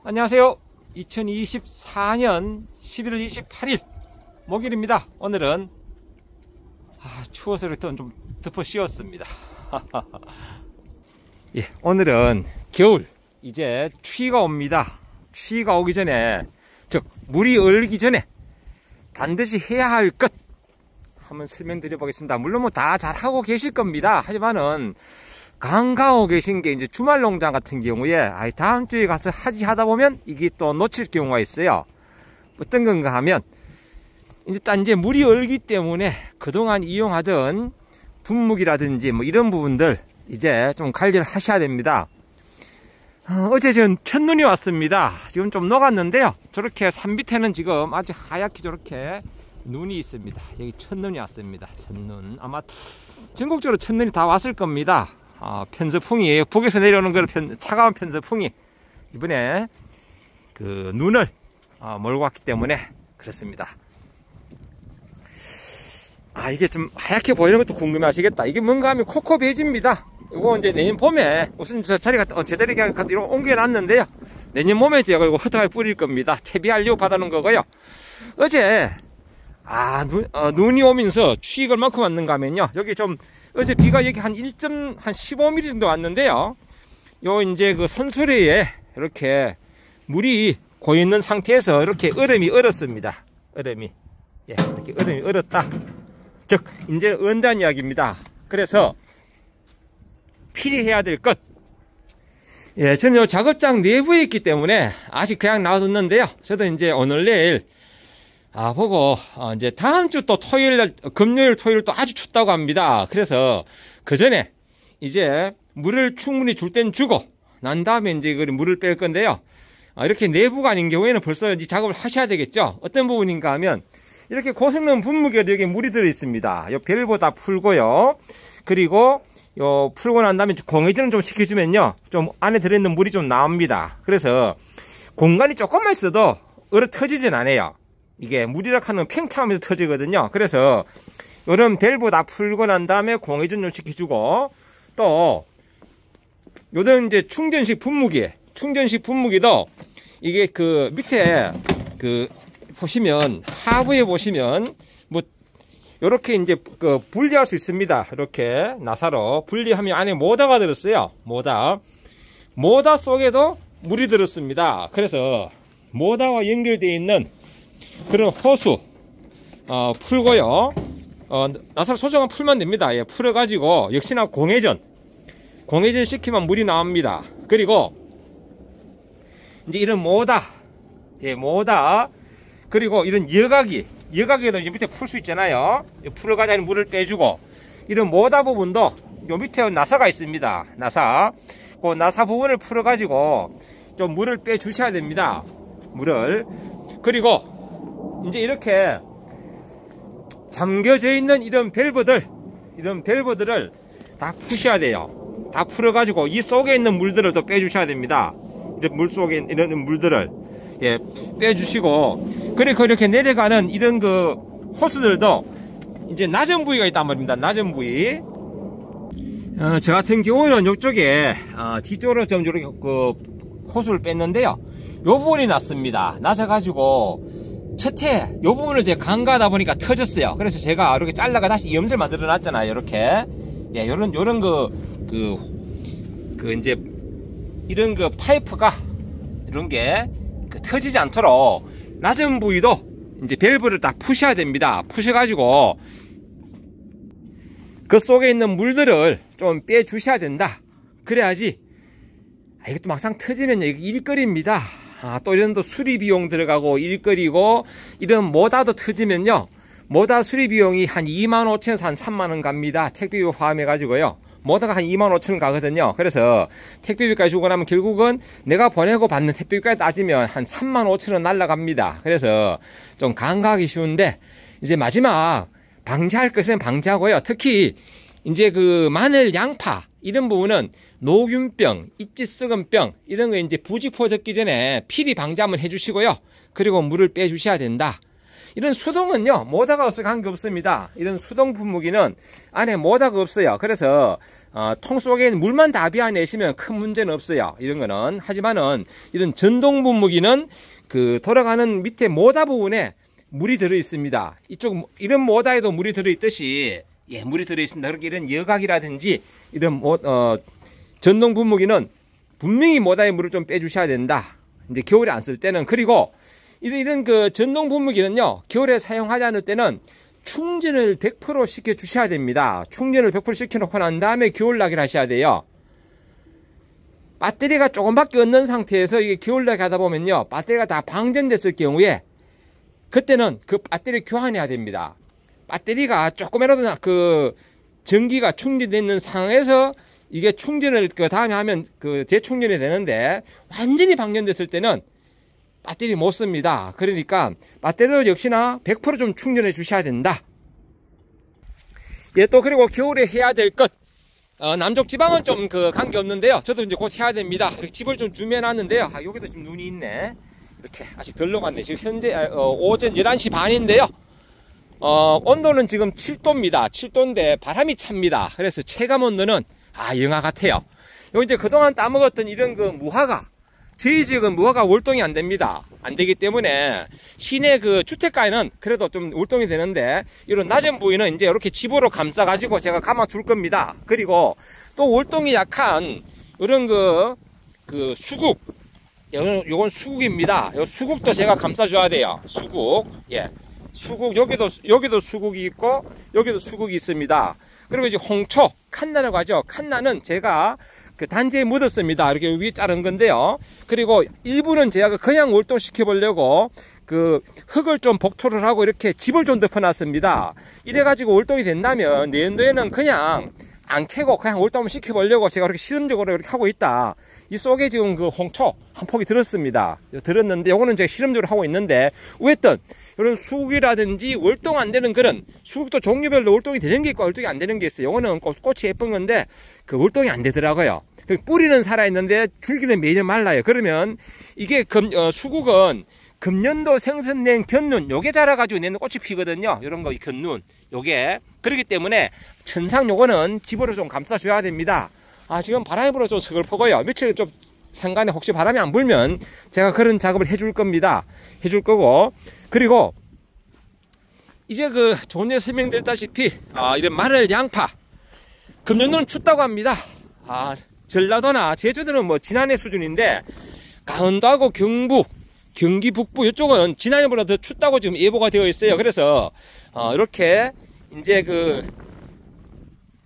안녕하세요. 2024년 11월 28일 목요일입니다. 오늘은 추워서 이렇게 좀 덮어 씌웠습니다. 예, 오늘은 겨울 이제 추위가 옵니다. 추위가 오기 전에, 즉 물이 얼기 전에 반드시 해야 할 것 한번 설명드려 보겠습니다. 물론 뭐 다 잘하고 계실 겁니다. 하지만은 강가하고 계신 게 이제 주말 농장 같은 경우에 다음 주에 가서 하다 보면 이게 또 놓칠 경우가 있어요. 어떤 건가 하면 이제 물이 얼기 때문에 그동안 이용하던 분무기라든지 뭐 이런 부분들 이제 좀 관리를 하셔야 됩니다. 어제 전 첫눈이 왔습니다. 지금 좀 녹았는데요. 저렇게 산 밑에는 지금 아주 하얗게 저렇게 눈이 있습니다. 여기 첫눈이 왔습니다. 첫눈. 아마 전국적으로 첫눈이 다 왔을 겁니다. 편서풍이에요. 북에서 내려오는 걸 차가운 편서풍이 이번에 그 눈을 몰고 왔기 때문에 그렇습니다. 이게 좀 하얗게 보이는 것도 궁금해 하시겠다. 이게 뭔가 하면 코코베지입니다. 이거 이제 내년 봄에 우선 저 자리 제자리 갖다 옮겨 놨는데요. 내년 봄에 제가 이거 허다하게 뿌릴 겁니다. 퇴비하려고 받아놓은 거고요. 어제 눈이 오면서 추위가 얼만큼 왔는가 하면요. 여기 좀 어제 비가 여기 한 15mm 정도 왔는데요. 요 이제 그 선수레에 이렇게 물이 고이는 상태에서 이렇게 얼음이 얼었습니다. 얼음이. 예, 이렇게 얼음이 얼었다. 즉, 이제 언다는 이야기입니다. 그래서 필히 해야 될 것. 예, 저는 요 작업장 내부에 있기 때문에 아직 그냥 놔뒀는데요. 저도 이제 오늘 내일 보고 이제 다음 주 또 금요일 토요일 또 아주 춥다고 합니다. 그래서 그 전에 이제 물을 충분히 줄 땐 주고 난 다음에 이제 물을 뺄 건데요. 이렇게 내부가 아닌 경우에는 벌써 이제 작업을 하셔야 되겠죠. 어떤 부분인가 하면 이렇게 고성능 분무기가 여기 물이 들어 있습니다. 요 밸브다 풀고요. 그리고 요 풀고 난 다음에 공회전을 좀 시켜주면요, 좀 안에 들어있는 물이 좀 나옵니다. 그래서 공간이 조금만 있어도 얼어 터지진 않아요. 이게 물이라 하는 팽창하면서 터지거든요. 그래서 이런 밸브 다 풀고 난 다음에 공회전을 시켜주고, 또 요런 이제 충전식 분무기도 이게 그 밑에 그 보시면 하부에 보시면 뭐 요렇게 이제 그 분리할 수 있습니다. 이렇게 나사로 분리하면 안에 모다가 들었어요. 모다 속에도 물이 들었습니다. 그래서 모다와 연결되어 있는 그런 호수 풀고요. 나사로 소정은 풀면 됩니다. 예, 풀어가지고 역시나 공회전 시키면 물이 나옵니다. 그리고 이제 이런 모다, 그리고 이런 여각에도 이제 밑에 풀 수 있잖아요. 풀어가지고 물을 빼주고, 이런 모다 부분도 요 밑에 나사가 있습니다. 그 나사 부분을 풀어가지고 좀 물을 빼주셔야 됩니다. 그리고 이제 이렇게 잠겨져 있는 이런 밸브들을 다 푸셔야 돼요. 다 풀어가지고 이 속에 있는 물들을 또 빼주셔야 됩니다. 이런 물 속에 이런 물들을 빼주시고, 그리고 이렇게 내려가는 이런 그 호스들도 이제 낮은 부위가 있단 말입니다. 낮은 부위. 저 같은 경우는 이쪽에 뒤쪽으로 좀 이렇게 그 호스를 뺐는데요. 요 부분이 낮습니다. 낮아가지고 첫해 요 부분을 이제 강가하다 보니까 터졌어요. 그래서 제가 이렇게 잘라가 다시 염색을 만들어 놨잖아요. 이렇게. 예, 요런 이제 이런 그 파이프가 이런 게 터지지 않도록 낮은 부위도 이제 밸브를 딱 푸셔야 됩니다. 푸셔가지고 그 속에 있는 물들을 좀 빼주셔야 된다. 그래야지. 이것도 막상 터지면요, 이거 일거리입니다. 또 이런 또 수리 비용 들어가고 일거리고, 이런 모다도 터지면요, 모다 수리 비용이 한 25,000원에서 한 3만원 갑니다. 택배비 포함해가지고요. 모다가 한 25,000원 가거든요. 그래서 택배비까지 주고 나면 결국은 내가 보내고 받는 택배비까지 따지면 한 35,000원 날라갑니다. 그래서 좀 간과하기 쉬운데, 이제 마지막 방지할 것은 방지하고요. 특히 이제 그 마늘, 양파 이런 부분은 노균병, 입지썩은병 이런 거 이제 부직포 덮기 전에 필히 방지 한번 해주시고요. 그리고 물을 빼주셔야 된다. 이런 수동은요, 모다가 없어서 관계 없습니다. 이런 수동 분무기는 안에 모다가 없어요. 그래서 통 속에 물만 다 비워내시면 큰 문제는 없어요. 이런 거는. 하지만은 이런 전동 분무기는 그 돌아가는 밑에 모다 부분에 물이 들어 있습니다. 이쪽 이런 모다에도 물이 들어 있듯이 예, 물이 들어 있습니다. 그렇게 이런 여각이라든지 이런 전동 분무기는 분명히 모다의 물을 좀 빼주셔야 된다. 이제 겨울에 안 쓸 때는. 그리고 이런 그 전동 분무기는요, 겨울에 사용하지 않을 때는 충전을 100% 시켜 주셔야 됩니다. 충전을 100% 시켜 놓고 난 다음에 겨울나기를 하셔야 돼요. 배터리가 조금밖에 없는 상태에서 이게 겨울나기 하다 보면요, 배터리가 다 방전됐을 경우에 그때는 그 배터리 교환해야 됩니다. 배터리가 조금이라도 그 전기가 충전되는 상황에서 이게 충전을 그 다음에 하면 그 재충전이 되는데, 완전히 방전됐을 때는 배터리 못 씁니다. 그러니까 배터리도 역시나 100% 좀 충전해 주셔야 된다. 예, 또 그리고 겨울에 해야 될 것, 남쪽 지방은 좀 그 관계 없는데요. 저도 이제 곧 해야 됩니다. 이렇게 집을 좀 준비해놨는데요. 여기도 지금 눈이 있네. 이렇게 아직 덜 녹았네. 지금 현재 오전 11시 반인데요. 온도는 지금 7도입니다. 7도인데 바람이 찹니다. 그래서 체감 온도는 영하 같아요. 요 이제 그동안 따먹었던 이런 그 무화과, 저희 지역은 무화과 월동이 안 됩니다. 안 되기 때문에 시내 그 주택가에는 그래도 좀 월동이 되는데, 이런 낮은 부위는 이제 이렇게 집으로 감싸 가지고 제가 감아 둘 겁니다. 그리고 또 월동이 약한 이런 그 수국, 요건 수국입니다. 요 수국도 제가 감싸 줘야 돼요. 수국. 예. 수국, 여기도 수국이 있고 여기도 수국이 있습니다. 그리고 이제 홍초, 칸나라고 하죠. 칸나는 제가 그 단지에 묻었습니다. 이렇게 위에 자른 건데요. 그리고 일부는 제가 그냥 월동시켜 보려고 그 흙을 좀 복토를 하고 이렇게 집을 좀 덮어놨습니다. 이래가지고 월동이 된다면 내년도에는 그냥 안 캐고 그냥 월동을 시켜 보려고 제가 그렇게 실험적으로 이렇게 하고 있다. 이 속에 지금 그 홍초 한 폭이 들었습니다. 들었는데 요거는 제가 실험적으로 하고 있는데, 어쨌든 이런 수국이라든지 월동 안 되는 그런, 수국도 종류별로 월동이 되는 게 있고 월동이 안 되는 게 있어요. 요거는 꽃이 예쁜 건데 그 월동이 안 되더라고요. 뿌리는 살아있는데 줄기는 매일 말라요. 그러면 이게 수국은 금년도 생선낸 견눈, 요게 자라가지고 내년 꽃이 피거든요. 요런 거, 견눈, 요게. 그렇기 때문에 천상 요거는 집으로 좀 감싸줘야 됩니다. 지금 바람이 불어 좀 서글퍼고요. 며칠 좀 상간에 혹시 바람이 안 불면 제가 그런 작업을 해줄 겁니다. 해줄 거고. 그리고 이제 그 조금 전에 설명드렸다시피 이런 마늘, 양파, 금년도는 춥다고 합니다. 전라도나 제주도는 뭐 지난해 수준인데, 강원도하고 경북, 경기 북부 이쪽은 지난해보다 더 춥다고 지금 예보가 되어 있어요. 그래서 이렇게 이제 그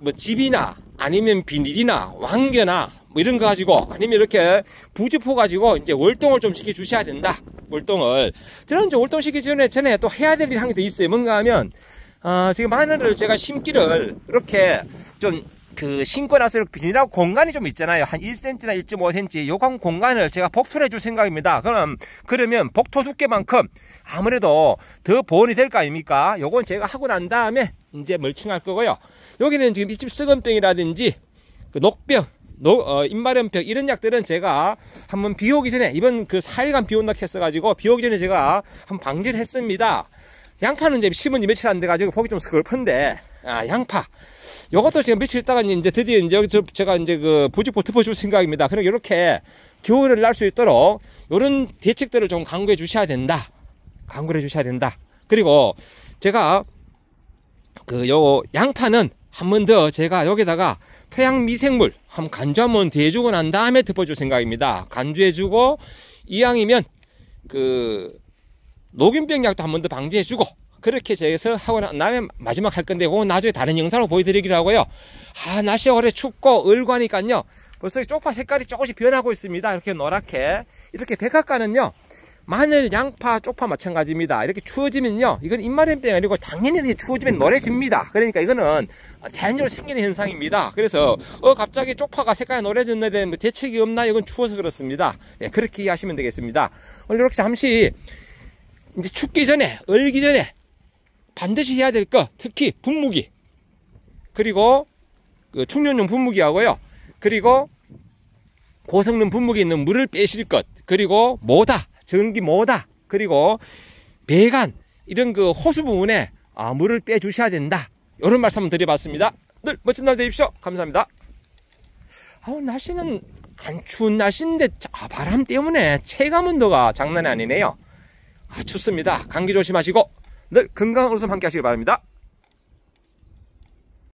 뭐 집이나 아니면 비닐이나 왕겨나 뭐 이런 거 가지고, 아니면 이렇게 부직포 가지고 이제 월동을 좀 시켜 주셔야 된다. 월동을. 저는 이제 월동 시키기 전에 또 해야 될 일이 한 개 더 있어요. 뭔가 하면 지금 마늘을 제가 심기를 이렇게 좀 심고 나서 이렇게 비닐하고 공간이 좀 있잖아요. 한 1cm나 1.5cm. 요 공간을 제가 복토를 해줄 생각입니다. 그러면 복토 두께만큼 아무래도 더 보온이 될 거 아닙니까? 요건 제가 하고 난 다음에 이제 멀칭할 거고요. 여기는 지금 이집 썩은병이라든지 그 녹병, 입마련병 이런 약들은 제가 한번 비 오기 전에, 이번 그 4일간 비 온다고 했어가지고 비 오기 전에 제가 한번 방지를 했습니다. 양파는 이제 심은 지 며칠 안 돼가지고 보기 좀 서글픈데, 양파. 요것도 지금 며칠 있다가 이제 드디어 이제 여기 제가 이제 그 부직포 덮어줄 생각입니다. 그러니까 이렇게 겨울을 날 수 있도록 이런 대책들을 좀 강구해 주셔야 된다. 강구해 주셔야 된다. 그리고 제가 요 양파는 한 번 더 제가 여기다가 토양 미생물 한번 간주 한번 더 해주고 난 다음에 덮어줄 생각입니다. 간주해주고, 이왕이면 녹균병 약도 한 번 더 방지해주고, 그렇게 제가 하고 난 다음에 마지막 할 건데, 그건 나중에 다른 영상으로 보여드리기로 하고요. 날씨가 오래 춥고 얼과니까요, 벌써 쪽파 색깔이 조금씩 변하고 있습니다. 이렇게 노랗게. 이렇게 백합과는요, 마늘, 양파, 쪽파 마찬가지입니다. 이렇게 추워지면요, 이건 입마련병이 아니고 당연히 이렇게 추워지면 노래집니다. 그러니까 이거는 자연적으로 생기는 현상입니다. 그래서 갑자기 쪽파가 색깔이 노래졌는데 뭐 대책이 없나? 이건 추워서 그렇습니다. 예, 그렇게 이해하시면 되겠습니다. 오늘 이렇게 잠시 이제 춥기 전에, 얼기 전에 반드시 해야 될 거, 특히 분무기, 그리고 충전용 분무기하고요, 그리고 고성능 분무기 있는 물을 빼실 것, 그리고 모다, 전기 모다, 그리고 배관, 이런 그 호수 부분에 물을 빼 주셔야 된다. 이런 말씀을 드려봤습니다. 늘 멋진 날 되십시오. 감사합니다. 날씨는 안 추운 날씨인데 바람 때문에 체감 온도가 장난이 아니네요. 춥습니다. 감기 조심하시고 늘 건강한 웃음 함께 하시길 바랍니다.